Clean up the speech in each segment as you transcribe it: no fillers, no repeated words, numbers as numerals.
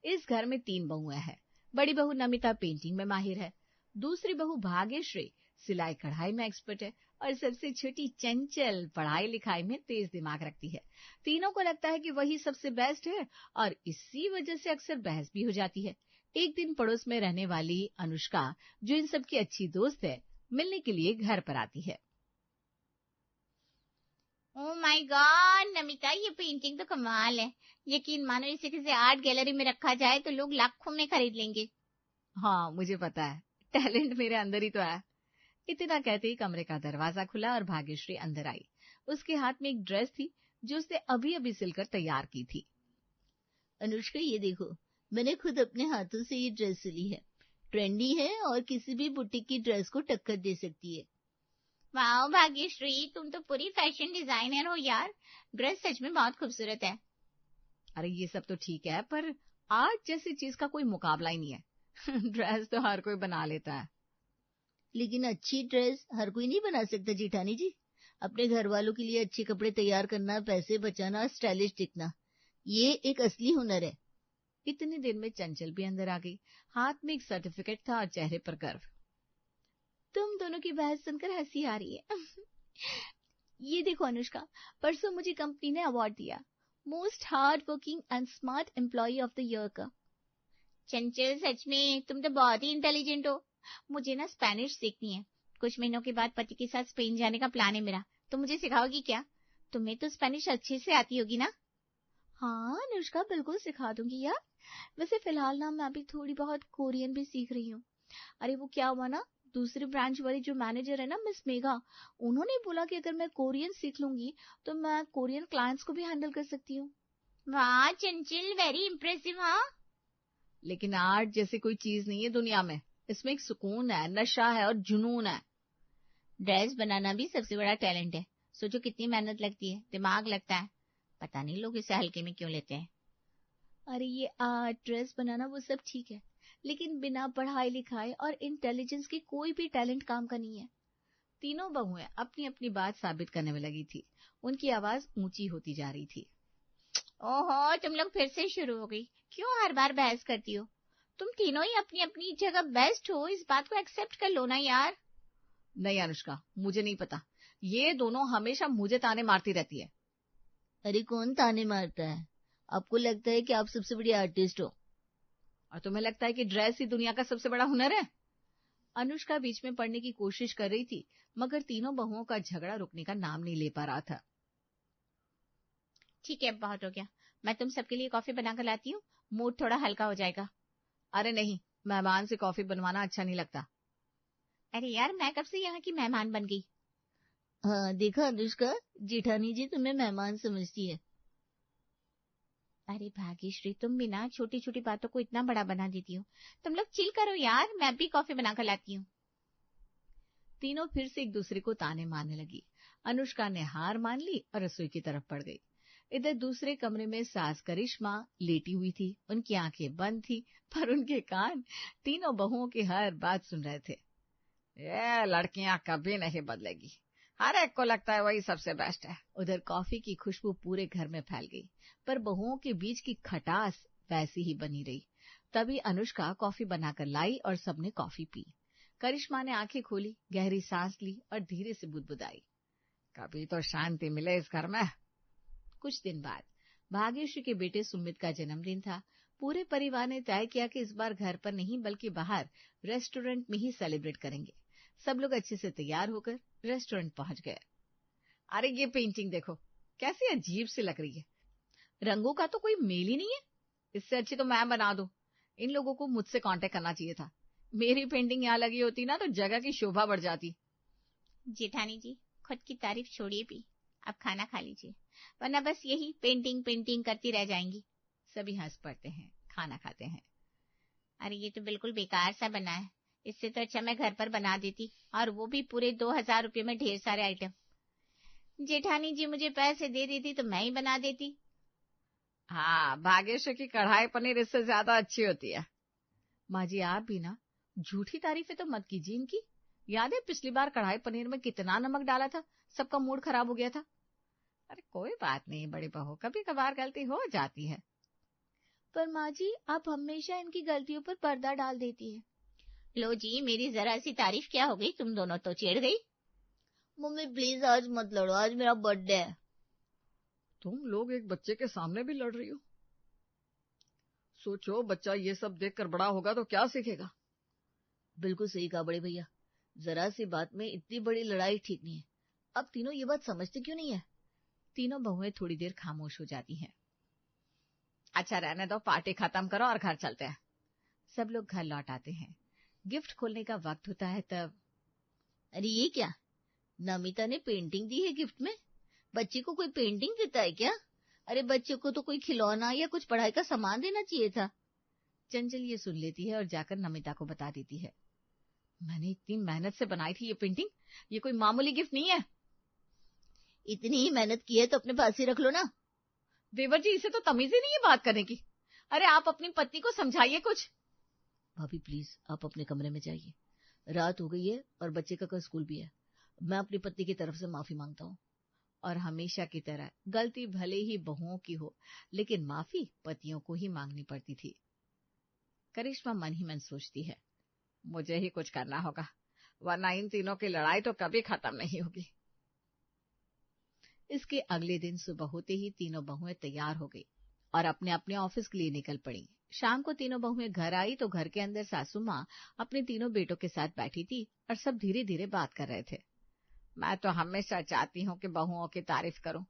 इस घर में 3 बहुएं हैं। बड़ी बहू नमिता पेंटिंग में माहिर है, दूसरी बहू भाग्यश्री सिलाई कढ़ाई में एक्सपर्ट है और सबसे छोटी चंचल पढ़ाई लिखाई में तेज दिमाग रखती है। तीनों को लगता है कि वही सबसे बेस्ट है और इसी वजह से अक्सर बहस भी हो जाती है। एक दिन पड़ोस में रहने वाली अनुष्का, जो इन सबकी अच्छी दोस्त है, मिलने के लिए घर पर आती है। ओह माय गॉड नमिता, ये पेंटिंग तो कमाल है। यकीन मानो इसे किसी आर्ट गैलरी में रखा जाए तो लोग लाखों में खरीद लेंगे। हाँ, मुझे पता है, टैलेंट मेरे अंदर ही तो है। इतना कहते ही कमरे का दरवाजा खुला और भाग्यश्री अंदर आई। उसके हाथ में एक ड्रेस थी जो उसने अभी अभी सिलकर तैयार की थी। अनुष्का, ये देखो, मैंने खुद अपने हाथों से ये ड्रेस सिली है। ट्रेंडी है और किसी भी बुटीक की ड्रेस को टक्कर दे सकती है। वाह भाग्यश्री, तुम तो पूरी फैशन डिजाइनर हो यार। ड्रेस सच में बहुत खूबसूरत है। अरे ये सब तो ठीक है, पर आर्ट जैसी चीज का कोई मुकाबला ही नहीं है। ड्रेस तो हर कोई बना लेता है। लेकिन अच्छी ड्रेस हर कोई नहीं बना सकता जेठानी जी। अपने घर वालों के लिए अच्छे कपड़े तैयार करना, पैसे बचाना, स्टाइलिश दिखना, ये एक असली हुनर है। इतनी देर में चंचल भी अंदर आ गई। हाथ में एक सर्टिफिकेट था और चेहरे पर गर्व। तुम दोनों की बहस सुनकर हंसी आ रही है। ये देखो अनुष्का, परसों मुझे कंपनी ने अवार्ड दिया, most hard working and smart employee of the year का। चंचल, सच में तुम तो बहुत ही इंटेलिजेंट हो। मुझे ना स्पेनिश सीखनी है। कुछ महीनों के बाद पति के साथ स्पेन जाने का प्लान है मेरा। तो मुझे सिखाओगी क्या? तुम्हें तो स्पेनिश अच्छे से आती होगी ना? हाँ अनुष्का, बिल्कुल सिखा दूंगी यार। वैसे फिलहाल ना मैं अभी थोड़ी बहुत कोरियन भी सीख रही हूँ। अरे वो क्या हुआ ना, दूसरी ब्रांच वाली जो मैनेजर है ना, मिस मेघा, उन्होंने बोला कि अगर मैं कोरियन सीख लूंगी तो मैं कोरियन क्लाइंट्स को भी हैंडल कर सकती हूँ। वाह चंचल, वेरी इम्प्रेसिव। हाँ, लेकिन आर्ट जैसी कोई चीज नहीं है दुनिया में। इसमें एक सुकून है, नशा है और जुनून है। ड्रेस बनाना भी सबसे बड़ा टैलेंट है। सोचो कितनी मेहनत लगती है, दिमाग लगता है। पता नहीं लोग इसे हल्के में क्यों लेते हैं। अरे ये आर्ट, ड्रेस बनाना वो सब ठीक है, लेकिन बिना पढ़ाई लिखाई और इंटेलिजेंस के कोई भी टैलेंट काम का नहीं है। तीनों बहुएं अपनी अपनी बात साबित करने में लगी थी। उनकी आवाज ऊंची होती जा रही थी। ओहो, तुम लोग फिर से शुरू हो गई। क्यों हर बार बहस करती हो? तुम तीनों ही अपनी अपनी जगह बेस्ट हो, इस बात को एक्सेप्ट कर लो ना यार। नहीं अनुष्का, मुझे नहीं पता। ये दोनों हमेशा मुझे ताने मारती रहती है। अरे कौन ताने मारता है? आपको लगता है कि आप सबसे बड़ी आर्टिस्ट हो और तुम्हें लगता है कि ड्रेस ही दुनिया का सबसे बड़ा हुनर है? अनुष्का बीच में पड़ने की कोशिश कर रही थी, मगर तीनों बहुओं का झगड़ा रुकने का नाम नहीं ले पा रहा था। ठीक है, अब बहुत हो गया। मैं तुम सबके लिए कॉफी बनाकर लाती हूँ, मूड थोड़ा हल्का हो जाएगा। अरे नहीं, मेहमान से कॉफी बनवाना अच्छा नहीं लगता। अरे यार, मैं कब से यहाँ की मेहमान बन गई? हाँ देखा अनुष्का, जेठानी जी तुम्हें मेहमान समझती है। अरे भाग्यश्री, तुम भी ना छोटी छोटी बातों को इतना बड़ा बना देती हो। तुम लोग चिल करो यार, मैं भी कॉफी बनाकर लाती हूँ। तीनों फिर से एक दूसरे को ताने मारने लगी। अनुष्का ने हार मान ली और रसोई की तरफ बढ़ गई। इधर दूसरे कमरे में सास करिश्मा लेटी हुई थी। उनकी आंखें बंद थी, पर उनके कान तीनों बहुओं की हर बात सुन रहे थे। ये लड़कियां कभी नहीं बदलेगी, हर एक को लगता है वही सबसे बेस्ट है। उधर कॉफी की खुशबू पूरे घर में फैल गई, पर बहुओं के बीच की खटास वैसी ही बनी रही। तभी अनुष्का कॉफी बनाकर लाई और सबने कॉफी पी। करिश्मा ने आंखें खोली, गहरी सांस ली और धीरे से बुदबुदाई, कभी तो शांति मिले इस घर में। कुछ दिन बाद भाग्यश्री के बेटे सुमित का जन्मदिन था। पूरे परिवार ने तय किया कि इस बार घर पर नहीं बल्कि बाहर रेस्टोरेंट में ही सेलिब्रेट करेंगे। सब लोग अच्छे से तैयार होकर रेस्टोरेंट पहुंच गए। अरे ये पेंटिंग देखो, कैसी अजीब सी लग रही है। रंगों का तो कोई मेल ही नहीं है। इससे अच्छी तो मैं बना दूं। इन लोगों को मुझसे कांटेक्ट करना चाहिए था। मेरी पेंटिंग यहाँ लगी होती ना तो जगह की शोभा बढ़ जाती। जेठानी जी, खुद की तारीफ छोड़िए भी, अब खाना खा लीजिए, वरना बस यही पेंटिंग पेंटिंग करती रह जाएंगी। सभी हंस पड़ते हैं, खाना खाते हैं। अरे ये तो बिल्कुल बेकार सा बना है। इससे तो अच्छा मैं घर पर बना देती, और वो भी पूरे 2000 रुपये में ढेर सारे आइटम। जेठानी जी मुझे पैसे दे देती तो मैं ही बना देती। हाँ, भाग्यश्री की कढ़ाई पनीर इससे ज्यादा अच्छी होती है। माँ जी, आप भी ना झूठी तारीफें तो मत कीजिए इनकी। याद है पिछली बार कढ़ाई पनीर में कितना नमक डाला था, सबका मूड खराब हो गया था। अरे कोई बात नहीं बड़ी बहू, कभी कभार गलती हो जाती है। पर माँ जी आप हमेशा इनकी गलतियों पर पर्दा डाल देती है। लो जी, मेरी जरा सी तारीफ क्या हो गई, तुम दोनों तो चिढ़ गई। मम्मी प्लीज आज मत लड़ो, आज मेरा बर्थडे है। तुम लोग एक बच्चे के सामने भी लड़ रही हो? सोचो, बच्चा ये सब देखकर बड़ा होगा तो क्या सीखेगा। बिल्कुल सही कहा बड़े भैया, जरा सी बात में इतनी बड़ी लड़ाई ठीक नहीं है। अब तीनों ये बात समझते क्यों नहीं है? तीनों बहुएं थोड़ी देर खामोश हो जाती हैं। अच्छा रहने दो, पार्टी खत्म करो और घर चलते हैं। सब लोग घर लौट आते हैं। गिफ्ट खोलने का वक्त होता है तब। अरे ये क्या, नमिता ने पेंटिंग दी है गिफ्ट में? बच्चे को कोई पेंटिंग देता है क्या? अरे बच्चे को तो कोई खिलौना या कुछ पढ़ाई का सामान देना चाहिए था। चंचल ये सुन लेती है और जाकर नमिता को बता देती है, मैंने इतनी मेहनत से बनाई थी ये पेंटिंग, ये कोई मामूली गिफ्ट नहीं है। इतनी ही मेहनत की है तो अपने पास ही रख लो ना। देवर जी, इसे तो तमीज ही नहीं है बात करने की। अरे आप अपनी पत्नी को समझाइए कुछ। भाभी प्लीज आप अपने कमरे में जाइए, रात हो गई है और बच्चे का कल स्कूल भी है। मैं अपनी पत्नी की तरफ से माफी मांगता हूँ। और हमेशा की तरह गलती भले ही बहुओं की हो, लेकिन माफी पतियों को ही मांगनी पड़ती थी। करिश्मा मन ही मन सोचती है, मुझे ही कुछ करना होगा, वरना इन तीनों की लड़ाई तो कभी खत्म नहीं होगी। इसके अगले दिन सुबह होते ही तीनों बहुएं तैयार हो गई और अपने अपने ऑफिस के लिए निकल पड़ी। शाम को तीनों बहुएं घर आई तो घर के अंदर सासू माँ अपने तीनों बेटों के साथ बैठी थी और सब धीरे धीरे बात कर रहे थे। मैं तो हमेशा चाहती हूँ कि बहुओं की तारीफ करूं,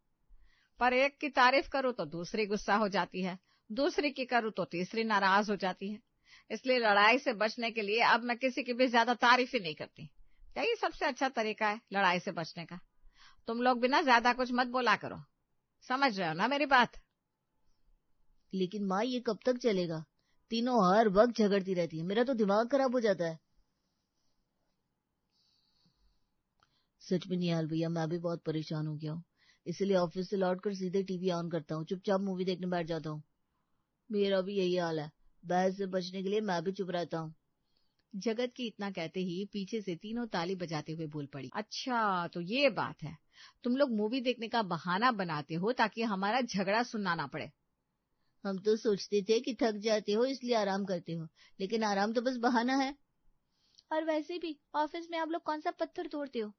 पर एक की तारीफ करूं तो दूसरी गुस्सा हो जाती है, दूसरी की करूं तो तीसरी नाराज हो जाती है। इसलिए लड़ाई से बचने के लिए अब मैं किसी की भी ज्यादा तारीफ ही नहीं करती। यही सबसे अच्छा तरीका है लड़ाई से बचने का। तुम लोग भी ना ज्यादा कुछ मत बोला करो, समझ रहे हो ना मेरी बात? लेकिन माँ ये कब तक चलेगा? तीनों हर वक्त झगड़ती रहती है, मेरा तो दिमाग खराब हो जाता है। सच में निहाल भैया, मैं भी बहुत परेशान हो गया हूँ, इसलिए ऑफिस से लौटकर सीधे टीवी ऑन करता हूँ, चुपचाप मूवी देखने बैठ जाता हूँ। मेरा भी यही हाल है, बहस से बचने के लिए मैं भी चुप रहता हूँ। जगत की इतना कहते ही पीछे से तीनों ताली बजाते हुए बोल पड़ी, अच्छा तो ये बात है, तुम लोग मूवी देखने का बहाना बनाते हो ताकि हमारा झगड़ा सुनना ना पड़े। हम तो सोचते थे कि थक जाते हो इसलिए आराम करते हो, लेकिन आराम तो बस बहाना है। और वैसे भी ऑफिस में आप लोग कौन सा पत्थर तोड़ते हो?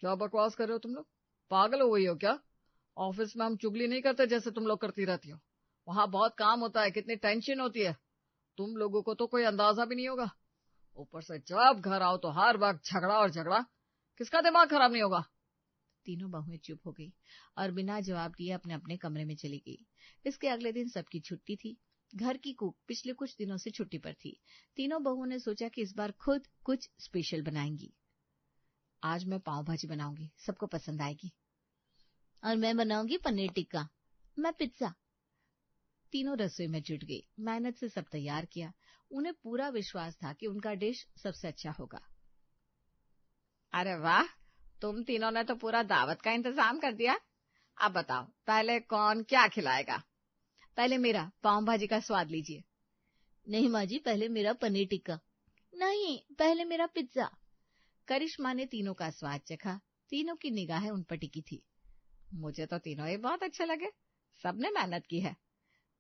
क्या बकवास कर रहे हो तुम लोग? पागल हो गई हो क्या? ऑफिस में हम चुगली नहीं करते जैसे तुम लोग करती रहती हो। वहां बहुत काम होता है, कितनी टेंशन होती है, तुम लोगों को तो कोई अंदाजा भी नहीं होगा। ऊपर से जब घर आओ तो हर वक्त झगड़ा और झगड़ा, किसका दिमाग खराब नहीं होगा? तीनों बहुएं चुप हो गई और बिना जवाब दिए अपने अपने कमरे में चली गई। इसके अगले दिन सबकी छुट्टी थी। घर की कुक पिछले कुछ दिनों से छुट्टी पर थी। तीनों बहुओं ने सोचा कि इस बार खुद कुछ स्पेशल बनाएंगी। आज मैं पाव भाजी बनाऊंगी, सबको पसंद आएगी। और मैं बनाऊंगी पनीर टिक्का। मैं पिज्जा। तीनों रसोई में जुट गई, मेहनत से सब तैयार किया। उन्हें पूरा विश्वास था कि उनका डिश सबसे अच्छा होगा। अरे वाह, तुम तीनों ने तो पूरा दावत का इंतजाम कर दिया। अब बताओ पहले कौन क्या खिलाएगा? पहले मेरा पाव भाजी का स्वाद लीजिए। नहीं माँ जी, पहले मेरा पनीर टिक्का। नहीं, पहले मेरा पिज्जा। करिश्मा ने तीनों का स्वाद चखा। तीनों की निगाहें उन पर टिकी थी। मुझे तो तीनों ही बहुत अच्छे लगे, सबने मेहनत की है।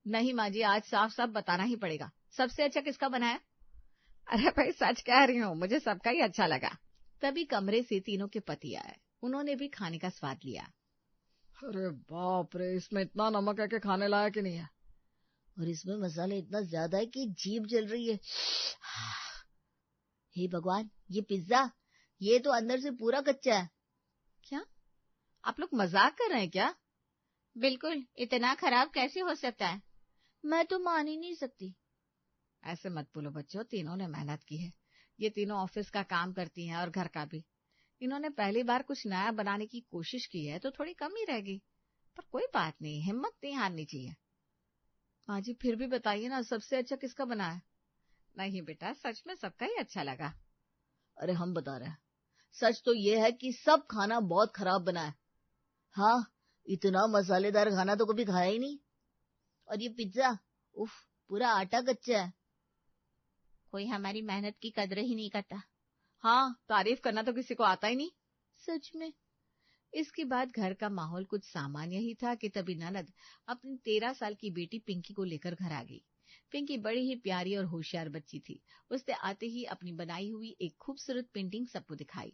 नहीं माँ जी, आज साफ साफ बताना ही पड़ेगा, सबसे अच्छा किसका बना है? अरे भाई सच कह रही हूँ, मुझे सबका ही अच्छा लगा। तभी कमरे से तीनों के पति आए, उन्होंने भी खाने का स्वाद लिया। अरे बाप रे, इसमें इतना नमक है कि खाने लायक ही नहीं है, और इसमें मसाले इतना ज्यादा है कि जीभ जल रही है। हे भगवान, ये पिज्जा, ये तो अंदर से पूरा कच्चा है। क्या आप लोग मजाक कर रहे हैं क्या? बिल्कुल, इतना खराब कैसे हो सकता है? मैं तो मान ही नहीं सकती। ऐसे मत बोलो बच्चों, तीनों ने मेहनत की है। ये तीनों ऑफिस का काम करती हैं और घर का भी। इन्होंने पहली बार कुछ नया बनाने की कोशिश की है तो थोड़ी कमी रहेगी, पर कोई बात नहीं, हिम्मत नहीं हारनी चाहिए। माँ जी फिर भी बताइए ना, सबसे अच्छा किसका बना है? नहीं बेटा, सच में सबका ही अच्छा लगा। अरे हम बता रहे हैं, सच तो ये है कि सब खाना बहुत खराब बना है। हाँ, इतना मसालेदार खाना तो कभी खाया ही नहीं। और ये पिज्जा, उफ, पूरा आटा कच्चा है। कोई हमारी मेहनत की कदर ही नहीं करता। हाँ, तारीफ करना तो किसी को आता ही नहीं। सच में इसके बाद घर का माहौल कुछ सामान्य ही था कि तभी ननद अपनी 13 साल की बेटी पिंकी को लेकर घर आ गई। पिंकी बड़ी ही प्यारी और होशियार बच्ची थी। उसने आते ही अपनी बनाई हुई एक खूबसूरत पेंटिंग सबको दिखाई।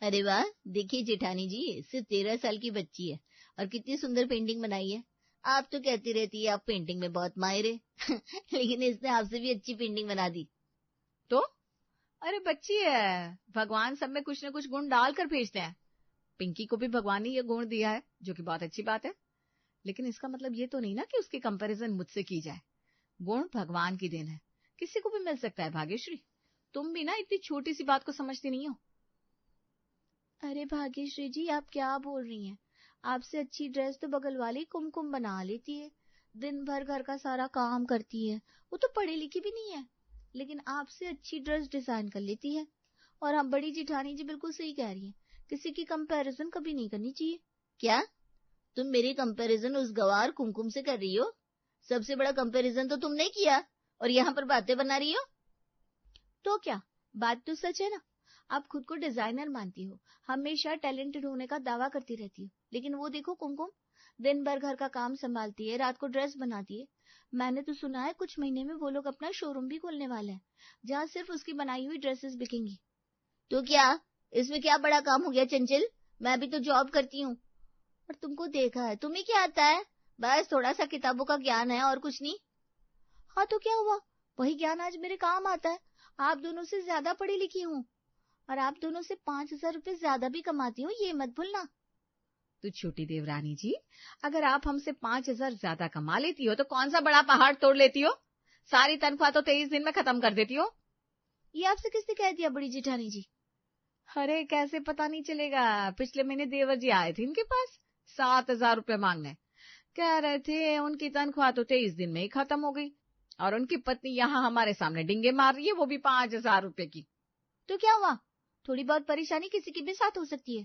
अरे वाह, देखिए जेठानी जी, सिर्फ 13 साल की बच्ची है और कितनी सुंदर पेंटिंग बनाई है। आप तो कहती रहती है आप पेंटिंग में बहुत माहिर है लेकिन इसने आपसे भी अच्छी पेंटिंग बना दी। तो अरे बच्ची है, भगवान सब में कुछ न कुछ गुण डाल कर भेजते हैं। पिंकी को भी भगवान ने ये गुण दिया है, जो कि बहुत अच्छी बात है। लेकिन इसका मतलब ये तो नहीं ना कि उसकी कंपैरिजन मुझसे की जाए। गुण भगवान की देन है, किसी को भी मिल सकता है। भाग्यश्री, तुम भी ना इतनी छोटी सी बात को समझती नहीं हो। अरे भाग्यश्री जी, आप क्या बोल रही हैं? आपसे अच्छी ड्रेस तो बगल वाली कुमकुम बना लेती है, दिन भर घर का सारा काम करती है, वो तो पढ़ी लिखी भी नहीं है, लेकिन आपसे अच्छी ड्रेस डिजाइन कर लेती है। और हम बड़ी जिठानी जी बिल्कुल सही कह रही हैं, किसी की कंपैरिजन कभी नहीं करनी चाहिए। क्या तुम मेरी कंपैरिजन उस गवार कुमकुम से कर रही हो? सबसे बड़ा कंपैरिजन तो तुमने किया और यहाँ पर बातें बना रही हो। तो क्या, बात तो सच है ना। आप खुद को डिजाइनर मानती हो, हमेशा टैलेंटेड होने का दावा करती रहती हो, लेकिन वो देखो कुमकुम, दिन भर घर का काम संभालती है, रात को ड्रेस बनाती है। मैंने तो सुना है कुछ महीने में वो लोग अपना शोरूम भी खोलने वाले हैं, जहाँ सिर्फ उसकी बनाई हुई ड्रेसेस बिकेंगी। तो क्या इसमें क्या बड़ा काम हो गया चंचल? मैं भी तो जॉब करती हूँ और तुमको देखा है, तुम्हें क्या आता है? बस थोड़ा सा किताबों का ज्ञान है और कुछ नहीं। हाँ तो क्या हुआ, वही ज्ञान आज मेरे काम आता है। आप दोनों से ज्यादा पढ़ी लिखी हूँ और आप दोनों से 5,000 रुपए ज्यादा भी कमाती हूँ, ये मत भूलना। तो छोटी देवरानी जी, अगर आप हमसे 5,000 ज्यादा कमा लेती हो तो कौन सा बड़ा पहाड़ तोड़ लेती हो? सारी तनख्वाह तो 23 दिन में खत्म कर देती हो। ये आपसे किसने कह दिया बड़ी जिठानी जी? अरे कैसे पता नहीं चलेगा, पिछले महीने देवर जी आए थे इनके पास 7,000 रुपए मांगने। कह रहे थे उनकी तनख्वाह तो 23 दिन में ही खत्म हो गई और उनकी पत्नी यहाँ हमारे सामने डिंगे मार रही है, वो भी 5,000 रुपए की। तो क्या हुआ, थोड़ी बहुत परेशानी किसी के भी साथ हो सकती है।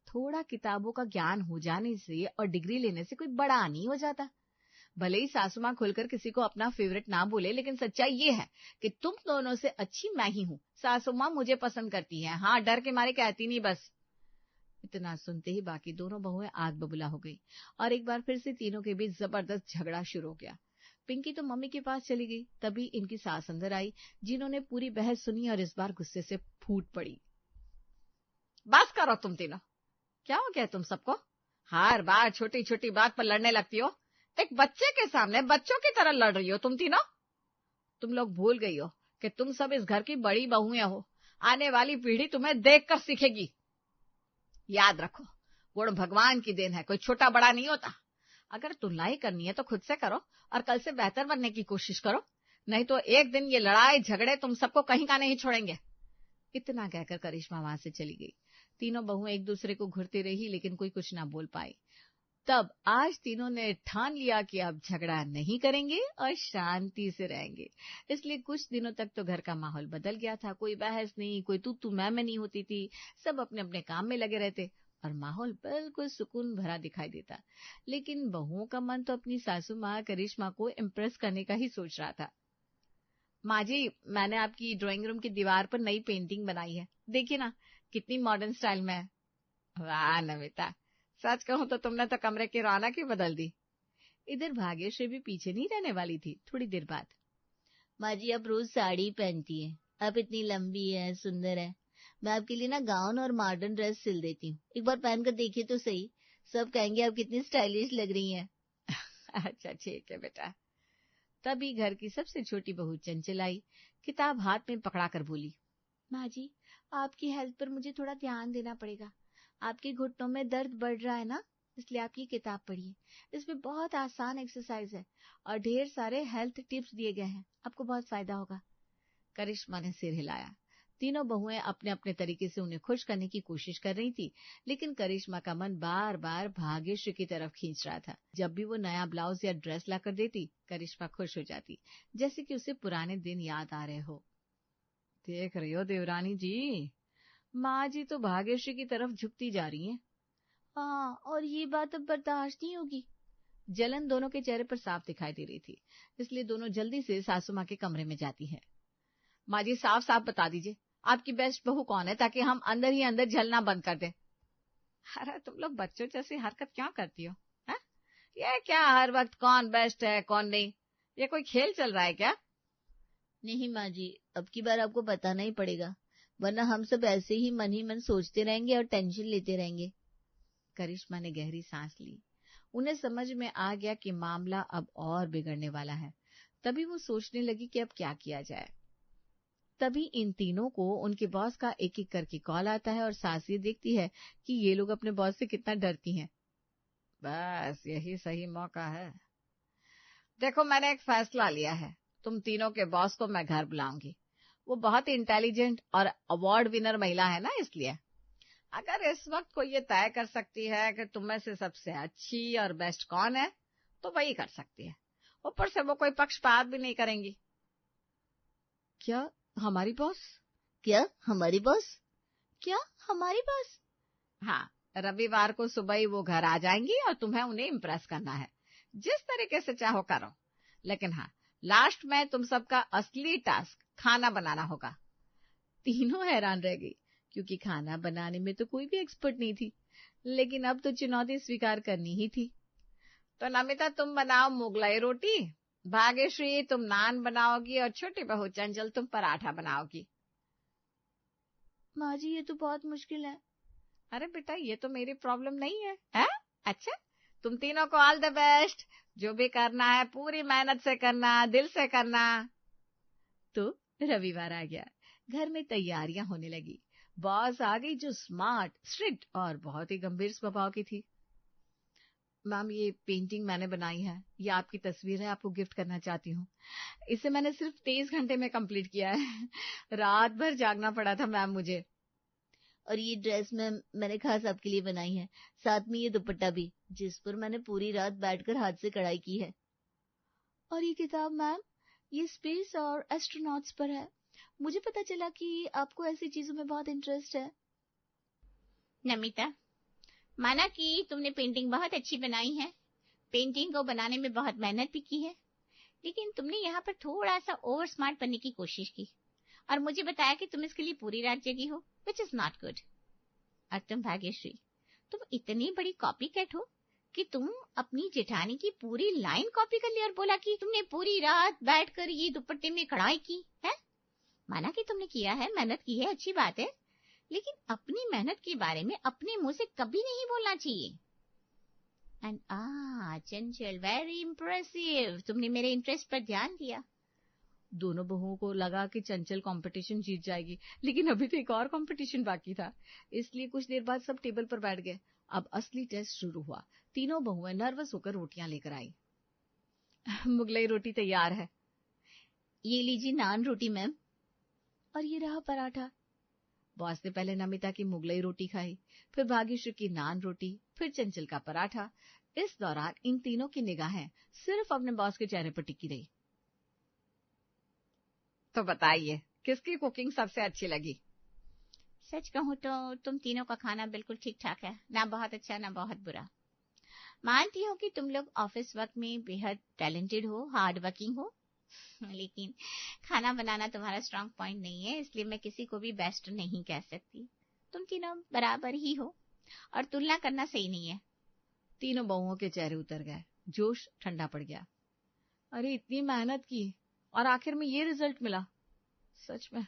थोड़ा किताबों का ज्ञान हो जाने से और डिग्री लेने से कोई बड़ा नहीं हो जाता। भले ही सासू माँ खुलकर किसी को अपना फेवरेट ना बोले, लेकिन सच्चाई ये है कि तुम दोनों से अच्छी मैं ही हूँ। सासू माँ मुझे पसंद करती है, हाँ डर के मारे कहती नहीं बस। इतना सुनते ही बाकी दोनों बहुएं आग बबूला हो गई और एक बार फिर से तीनों के बीच जबरदस्त झगड़ा शुरू हो गया। पिंकी तो मम्मी के पास चली गई, तभी इनकी सास अंदर आई, जिन्होंने पूरी बहस सुनी और इस बार गुस्से से फूट पड़ी। बस करो तुम तीनों, क्या हो गया तुम सबको? हर बार छोटी छोटी बात पर लड़ने लगती हो। एक बच्चे के सामने बच्चों की तरह लड़ रही हो तुम तीनों। तुम लोग भूल गई हो कि तुम सब इस घर की बड़ी बहुएं हो। आने वाली पीढ़ी तुम्हें देखकर सीखेगी। याद रखो, गुण भगवान की देन है, कोई छोटा बड़ा नहीं होता। अगर तुलना ही करनी है तो खुद से करो और कल से बेहतर बनने की कोशिश करो, नहीं तो एक दिन ये लड़ाई झगड़े तुम सबको कहीं का नहीं छोड़ेंगे। इतना कहकर करिश्मा वहां से चली गई। तीनों बहुएं एक दूसरे को घूरती रही, लेकिन कोई कुछ ना बोल पाई। तब आज तीनों ने ठान लिया कि अब झगड़ा नहीं करेंगे और शांति से रहेंगे। इसलिए कुछ दिनों तक तो घर का माहौल बदल गया था। कोई बहस नहीं, कोई तू मैं नहीं होती थी। सब अपने अपने काम में लगे रहते और माहौल बिल्कुल सुकून भरा दिखाई देता। लेकिन बहुओं का मन तो अपनी सासू माँ करिश्मा को इम्प्रेस करने का ही सोच रहा था। माँ जी, मैंने आपकी ड्राइंग रूम की दीवार पर नई पेंटिंग बनाई है, देखिए ना कितनी मॉडर्न स्टाइल में है। वाह नमिता, सच कहूं तो तुमने तो कमरे की रौनक ही बदल दी। इधर भाग्यश्री भी पीछे नहीं रहने वाली थी। थोड़ी देर बाद, माँ जी आप रोज साड़ी पहनती है, आप इतनी लंबी है, सुंदर है, मैं आपके लिए ना गाउन और मॉडर्न ड्रेस सिल देती हूँ, एक बार पहनकर देखिए तो सही, सब कहेंगे आप कितनी स्टाइलिश लग रही हैं। अच्छा ठीक है बेटा। तभी घर की सबसे छोटी बहू चंचल आई, किताब हाथ में पकड़ाकर बोली, माँ जी, आपकी हेल्थ पर मुझे थोड़ा ध्यान देना पड़ेगा। आपके घुटनों में दर्द बढ़ रहा है ना, इसलिए आप ये किताब पढ़िए। इसमें बहुत आसान एक्सरसाइज है और ढेर सारे हेल्थ टिप्स दिए गए हैं, आपको बहुत फायदा होगा। करिश्मा ने सिर हिलाया। तीनों बहुएं अपने अपने तरीके से उन्हें खुश करने की कोशिश कर रही थी, लेकिन करिश्मा का मन बार बार भाग्यश्री की तरफ खींच रहा था। जब भी वो नया ब्लाउज या ड्रेस लाकर देती, करिश्मा खुश हो जाती, जैसे कि उसे पुराने दिन याद आ रहे हो। देख रही हो देवरानी जी, माँ जी तो भाग्यश्री की तरफ झुकती जा रही हैं। हाँ, और ये बात अब बर्दाश्त नहीं होगी। जलन दोनों के चेहरे पर साफ दिखाई दे रही थी, इसलिए दोनों जल्दी से सासू माँ के कमरे में जाती है। माँ जी साफ साफ बता दीजिए, आपकी बेस्ट बहू कौन है, ताकि हम अंदर ही अंदर जलना बंद कर दें। अरे तुम लोग बच्चों जैसी हरकत क्यों करती हो? है ये क्या हर वक्त कौन बेस्ट है कौन नहीं, ये कोई खेल चल रहा है क्या? नहीं माँ जी, अब की बार आपको बताना ही पड़ेगा, वरना हम सब ऐसे ही मन सोचते रहेंगे और टेंशन लेते रहेंगे। करिश्मा ने गहरी सांस ली। उन्हें समझ में आ गया कि मामला अब और बिगड़ने वाला है। तभी वो सोचने लगी कि अब क्या किया जाए। तभी इन तीनों को उनके बॉस का एक एक करके कॉल आता है और सास ये देखती है कि ये लोग अपने बॉस से कितना डरती हैं। बस यही सही मौका है। देखो मैंने एक फैसला लिया है, तुम तीनों के बॉस को मैं घर बुलाऊंगी। वो बहुत इंटेलिजेंट और अवार्ड विनर महिला है ना, इसलिए अगर इस वक्त कोई ये तय कर सकती है कि तुम में से सबसे अच्छी और बेस्ट कौन है तो वही कर सकती है। ऊपर से वो कोई पक्षपात भी नहीं करेंगी। क्या हमारी बॉस? क्या हमारी बॉस? क्या हमारी बॉस? हाँ, रविवार को सुबह ही वो घर आ जाएंगी और तुम्हें उन्हें इम्प्रेस करना है। जिस तरीके से चाहो करो, लेकिन हाँ लास्ट में तुम सबका असली टास्क खाना बनाना होगा। तीनों हैरान रह गई क्योंकि खाना बनाने में तो कोई भी एक्सपर्ट नहीं थी, लेकिन अब तो चुनौती स्वीकार करनी ही थी। तो नमिता तुम बनाओ मुगलाई रोटी, भाग्यश्री तुम नान बनाओगी और छोटी बहू चंचल तुम पराठा बनाओगी। माँ जी ये तो बहुत मुश्किल है। अरे बेटा ये तो मेरी प्रॉब्लम नहीं है, है? अच्छा तुम तीनों को ऑल द बेस्ट। जो भी करना है पूरी मेहनत से करना, दिल से करना। तो रविवार आ गया, घर में तैयारियां होने लगी। बॉस आ गई जो स्मार्ट, स्ट्रिक्ट और बहुत ही गंभीर स्वभाव की थी। मैम ये पेंटिंग मैंने बनाई है, ये आपकी तस्वीर है, आपको गिफ्ट करना चाहती हूँ। इसे मैंने सिर्फ 23 घंटे में कंप्लीट किया है। रात भर जागना पड़ा था मैम मुझे। और ये ड्रेस मैंने खास आपके लिए बनाई है, साथ में ये दुपट्टा भी, जिस पर मैंने पूरी रात बैठकर हाथ से कढ़ाई की है। और ये किताब मैम, ये स्पेस और एस्ट्रोनॉट्स पर है। मुझे पता चला कि आपको ऐसी चीजों में बहुत इंटरेस्ट है। नमिता, माना कि तुमने पेंटिंग बहुत अच्छी बनाई है, पेंटिंग को बनाने में बहुत मेहनत भी की है, लेकिन तुमने यहाँ पर थोड़ा सा ओवर स्मार्ट बनने की कोशिश की और मुझे बताया कि तुम इसके लिए पूरी रात जगी हो, विच इज नॉट गुड। और तुम भाग्यश्री, तुम इतनी बड़ी कॉपी कैट हो कि तुम अपनी जेठानी की पूरी लाइन कॉपी कर ली और बोला कि तुमने पूरी रात बैठकर ये दुपट्टे में कढ़ाई की है। माना कि तुमने किया है, मेहनत की है, अच्छी बात है, लेकिन अपनी मेहनत के बारे में अपने मुंह से कभी नहीं बोलना चाहिए। एंड चंचल, वेरी इम्प्रेसिव, तुमने मेरे इंटरेस्ट पर ध्यान दिया। दोनों बहुओं को लगा कि चंचल कंपटीशन जीत जाएगी, लेकिन अभी तो एक और कंपटीशन बाकी था, इसलिए कुछ देर बाद सब टेबल पर बैठ गए। अब असली टेस्ट शुरू हुआ। तीनों बहुएं नर्वस होकर रोटियां लेकर आई। मुगलई रोटी तैयार है। ये लीजिए नान रोटी मैम। और ये रहा पराठा। बॉस ने पहले नमिता की मुगलई रोटी खाई, फिर भाग्यश्री की नान रोटी, फिर चंचल का पराठा। इस दौरान इन तीनों की निगाहें सिर्फ अपने बॉस के चेहरे पर टिकी रही। तो बताइए किसकी कुकिंग सबसे अच्छी लगी? सच कहूँ तो तुम तीनों का खाना बिल्कुल ठीक ठाक है, ना बहुत अच्छा ना बहुत बुरा। मानती हूँ कि तुम लोग ऑफिस वर्क में बेहद टैलेंटेड हो, हार्ड वर्किंग हो, लेकिन खाना बनाना तुम्हारा स्ट्रांग पॉइंट नहीं है, इसलिए मैं किसी को भी बेस्ट नहीं कह सकती। तुम तीनों बराबर ही हो और तुलना करना सही नहीं है। तीनों बहुओं के चेहरे उतर गए, जोश ठंडा पड़ गया। अरे इतनी मेहनत की और आखिर में ये रिजल्ट मिला। सच में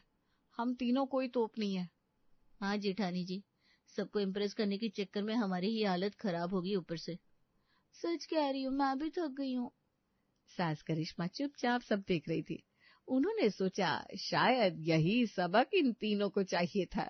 हम तीनों कोई तोप नहीं है। हाँ जेठानी जी, सबको इम्प्रेस करने के चक्कर में हमारी ही हालत खराब होगी ऊपर से। सच कह रही हूँ, मैं भी थक गई हूँ। सास करिश्मा चुपचाप सब देख रही थी। उन्होंने सोचा शायद यही सबक इन तीनों को चाहिए था।